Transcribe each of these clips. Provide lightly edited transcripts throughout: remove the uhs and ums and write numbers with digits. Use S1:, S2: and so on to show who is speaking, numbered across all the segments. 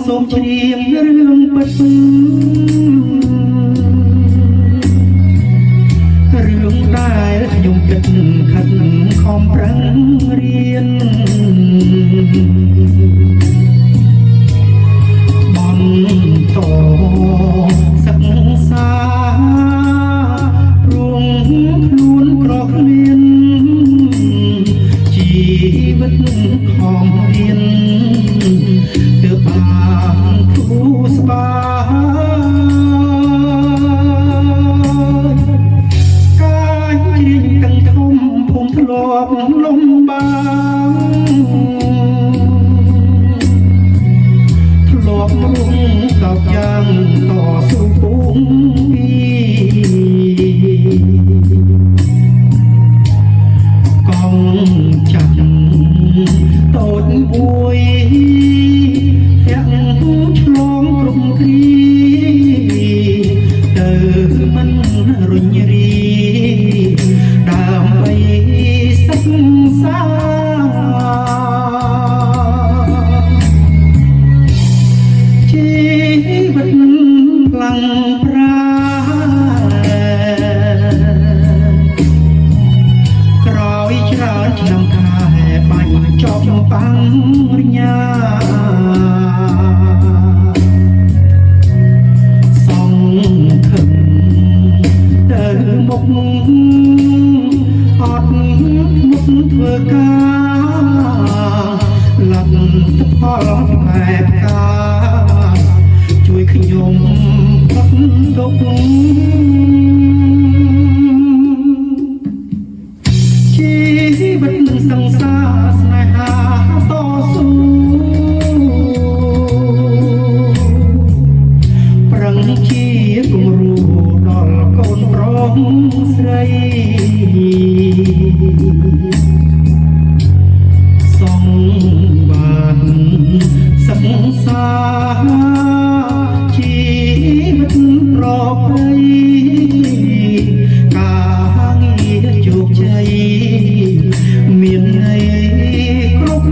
S1: សូមច្រៀងរឿងពិតរឿងដែលខ្ញុំគិតខិតខំប្រឹងរៀនបន្តសិក្សារួងខ្លួនក្រគ្លៀនជីវិតខំរៀនទើបបានធូរស្បើយកាយរៀងទាំងធំភូមិធ្លាប់លំបាធ្លាប់រុំតបយ៉ាងតស៊ូពុំពីកងចាក់តូចមួយឆ្លងក្រុមគ្រីទៅមិនរញរីដើម្បីសិក្សាជីវិតខ្លាំងប្រាក្រោយច្រើនឆ្នាំខែបាញ់ចប់បាំងរញ្ញាមុខអត់មុខធ្វើការលទ្ធផលផ្លែផ្កាជួយខ្ញុំផុតទុក្ខជីវិតនឹងសង្សារស្នេហាតស៊ូប្រឹងជាគំរូដល់កូនប្រុសស្រីសងបានសិក្សាជីវិតប្រព្រៃការងារជោគជ័យមានន័យគ្រប់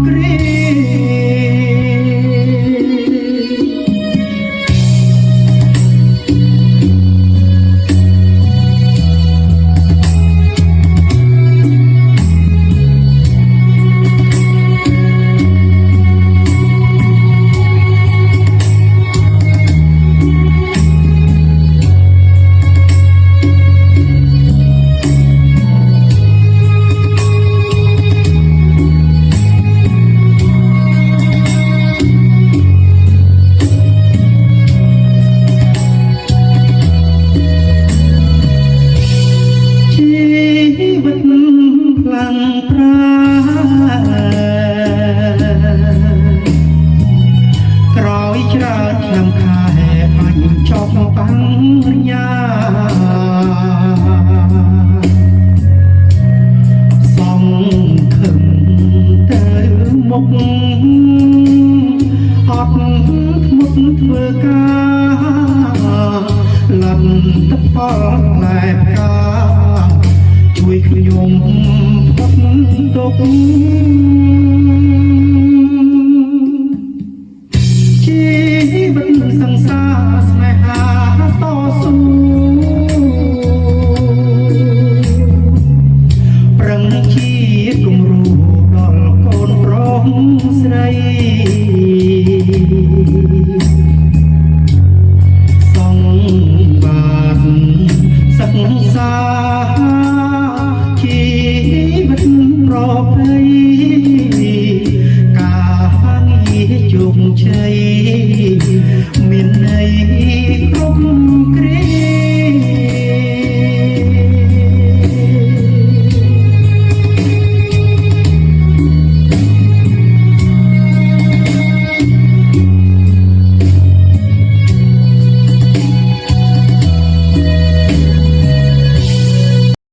S1: គ្រាក្រោយច្រើនឆ្នាំខែបាញ់ចប់បាំងរញ្ញាសងខឹងទៅមុខអត់មុខធ្វើការលទ្ធផលផ្លែផ្កាជួយខ្ញុំផុតទុក្ខជីវិតសង្សារស្នេហាតស៊ូប្រឹងជាគំរូដល់កូនប្រុសស្រី